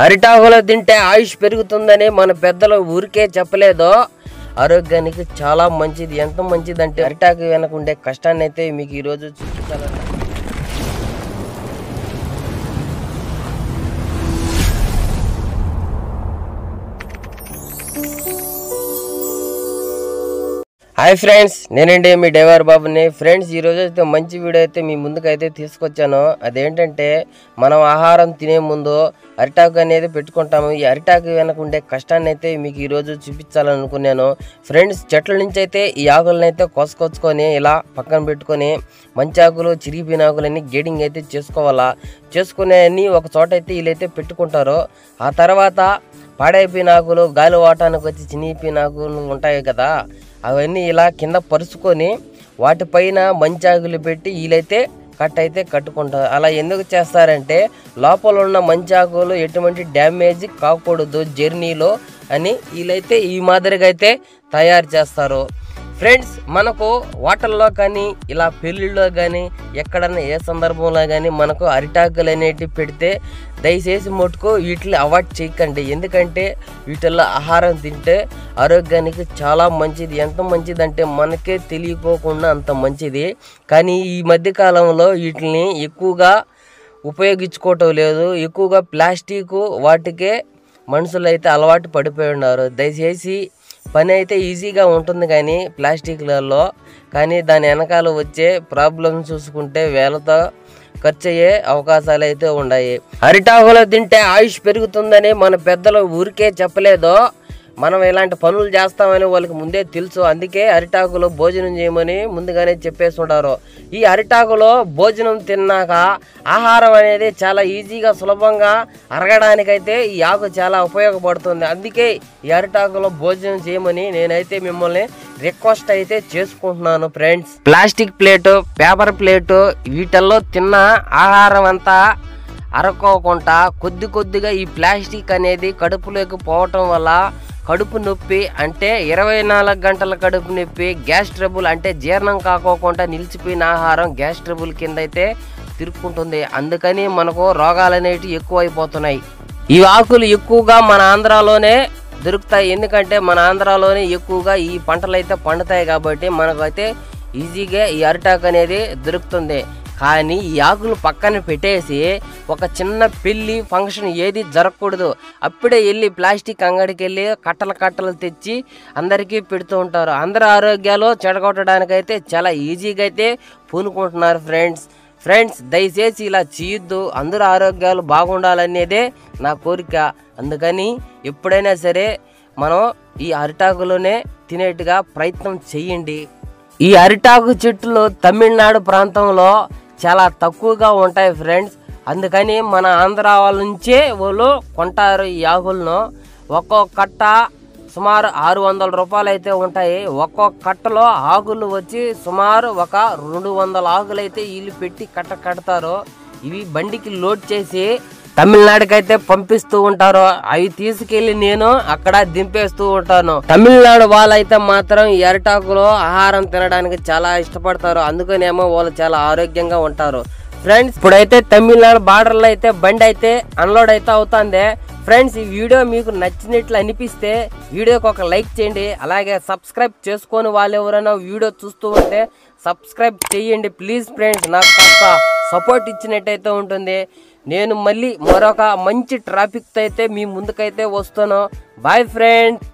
అరిటాకులో తింటే ఆయుష్ పెరుగుతుందని మన పెద్దలు ఊరికే చెప్పలేదో, ఆరోగ్యానికి చాలా మంచిది. ఎంత మంచిది అంటే అరిటాకు వెనక ఉండే కష్టాన్ని అయితే మీకు ఈరోజు చూపించాలన్న. హాయ్ ఫ్రెండ్స్, నేనండి మీ డ్రైవర్ బాబుని. ఫ్రెండ్స్, ఈరోజు అయితే మంచి వీడియో అయితే మీ ముందుకైతే తీసుకొచ్చాను. అదేంటంటే, మనం ఆహారం తినే ముందు అరిటాకు అనేది పెట్టుకుంటాము. ఈ అరిటాకు వెనక ఉండే కష్టాన్ని అయితే మీకు ఈరోజు చూపించాలనుకున్నాను. ఫ్రెండ్స్, చెట్ల నుంచి అయితే ఈ ఆకులను అయితే కోసుకొచ్చుకొని ఇలా పక్కన పెట్టుకొని మంచి ఆకులు చిరిగిపోయిన ఆకులన్నీ గేడింగ్ అయితే చేసుకోవాలా. చేసుకునే అన్ని ఒక చోట అయితే వీళ్ళైతే పెట్టుకుంటారు. ఆ తర్వాత పాడైపోయిన ఆకులు, గాలి వాటానికి వచ్చి చినిగిపోయిన ఆకులు ఉంటాయి కదా, అవన్నీ ఇలా కింద పరుచుకొని వాటిపైన మంచి ఆకులు పెట్టి వీళ్ళైతే అయితే కట్టుకుంటారు. అలా ఎందుకు చేస్తారంటే, లోపల ఉన్న మంచి ఆకులు ఎటువంటి డ్యామేజ్ కాకూడదు జర్నీలో అని వీళ్ళైతే ఈ మాదిరిగా అయితే తయారు చేస్తారు. ఫ్రెండ్స్, మనకు హోటల్లో కానీ ఇలా పెళ్ళిళ్ళలో కానీ ఎక్కడన్నా ఏ సందర్భంలో కానీ మనకు అరిటాకులు అనేటివి పెడితే దయచేసి మటుకు వీటిని అవాయిడ్ చేయకండి. ఎందుకంటే వీటిల్లో ఆహారం తింటే ఆరోగ్యానికి చాలా మంచిది. ఎంత మంచిది అంటే మనకే తెలియకోకుండా అంత మంచిది. కానీ ఈ మధ్యకాలంలో వీటిని ఎక్కువగా ఉపయోగించుకోవటం లేదు. ఎక్కువగా ప్లాస్టిక్ వాటికే మనుషులు అయితే అలవాటు పడిపోయి ఉన్నారు. దయచేసి పని అయితే ఈజీగా ఉంటుంది కానీ ప్లాస్టిక్లలో, కానీ దాని వెనకాల వచ్చే ప్రాబ్లమ్స్ చూసుకుంటే వేలతో ఖర్చు అయ్యే అవకాశాలు అయితే ఉన్నాయి. అరిటాకులో తింటే ఆయుష్ పెరుగుతుందని మన పెద్దలు ఊరికే చెప్పలేదో, మనం ఇలాంటి పనులు చేస్తామని వాళ్ళకి ముందే తెలుసు. అందుకే అరిటాకులో భోజనం చేయమని ముందుగానే చెప్పేస్తుంటారు. ఈ అరిటాకులో భోజనం తిన్నాక ఆహారం అనేది చాలా ఈజీగా సులభంగా అరగడానికైతే ఈ ఆకు చాలా ఉపయోగపడుతుంది. అందుకే ఈ అరిటాకులో భోజనం చేయమని నేనైతే మిమ్మల్ని రిక్వెస్ట్ అయితే చేసుకుంటున్నాను. Friends, plastic plate, paper plate వీటిల్లో తిన్న ఆహారం అంతా అరకోకుండా కొద్ది కొద్దిగా ఈ ప్లాస్టిక్ అనేది కడుపులోకి పోవటం వల్ల కడుపు నొప్పి అంటే 24 గంటల కడుపు నొప్పి, గ్యాస్ ట్రబుల్ అంటే జీర్ణం కాకోకుండా నిలిచిపోయిన ఆహారం గ్యాస్ ట్రబుల్ కింద అయితే తిరుక్కుంటుంది. అందుకని మనకు రోగాలు అనేవి ఎక్కువైపోతున్నాయి. ఈ ఆకులు ఎక్కువగా మన ఆంధ్రాలోనే దొరుకుతాయి. ఎందుకంటే మన ఆంధ్రాలోనే ఎక్కువగా ఈ పంటలు అయితే పండుతాయి కాబట్టి మనకైతే ఈజీగా ఈ అరిటాకు అనేది దొరుకుతుంది. కానీ ఈ ఆకులు పక్కన పెట్టేసి ఒక చిన్న పెళ్ళి ఫంక్షన్ ఏది జరగకూడదు, అప్పుడే వెళ్ళి ప్లాస్టిక్ అంగడికి వెళ్ళి కట్టలు తెచ్చి అందరికీ పెడుతూ ఉంటారు. అందరి ఆరోగ్యాలు చెడగొట్టడానికైతే చాలా ఈజీగా అయితే పూనుకుంటున్నారు. ఫ్రెండ్స్, దయచేసి ఇలా చేయొద్దు. అందరి ఆరోగ్యాలు బాగుండాలనేదే నా కోరిక. అందుకని ఎప్పుడైనా సరే మనం ఈ అరిటాకులోనే తినేట్టుగా ప్రయత్నం చేయండి. ఈ అరిటాకు చెట్లు తమిళనాడు ప్రాంతంలో చాలా తక్కువగా ఉంటాయి ఫ్రెండ్స్. అందుకని మన ఆంధ్ర వాళ్ళ నుంచే వాళ్ళు కొంటారు ఈ ఆకులను. ఒక్కో కట్ట సుమారు 600 రూపాయలు అయితే ఉంటాయి. ఒక్కో కట్టలో ఆకులు వచ్చి సుమారు ఒక 200 ఆకులు అయితే వీళ్ళు పెట్టి కడతారు. ఇవి బండికి లోడ్ చేసి తమిళనాడుకి అయితే పంపిస్తూ ఉంటారు. అవి తీసుకెళ్లి నేను అక్కడ దింపేస్తూ ఉంటాను. తమిళనాడు వాళ్ళైతే మాత్రం ఈ అరిటాకులో ఆహారం తినడానికి చాలా ఇష్టపడతారు. అందుకనేమో వాళ్ళు చాలా ఆరోగ్యంగా ఉంటారు. ఫ్రెండ్స్, ఇప్పుడైతే తమిళనాడు బార్డర్లో అయితే బండి అయితే అన్లోడ్ అయితే అవుతుంది. ఫ్రెండ్స్, ఈ వీడియో మీకు నచ్చినట్లు అనిపిస్తే వీడియోకి ఒక లైక్ చేయండి. అలాగే సబ్స్క్రైబ్ చేసుకొని వాళ్ళు ఎవరైనా వీడియో చూస్తూ ఉంటే సబ్స్క్రైబ్ చేయండి ప్లీజ్. ఫ్రెండ్స్, నాకు కాస్త సపోర్ట్ ఇచ్చినట్టయితే ఉంటుంది. నేను మళ్ళీ మరొక మంచి ట్రాఫిక్తో అయితే మీ ముందుకైతే వస్తాను. Bye friends.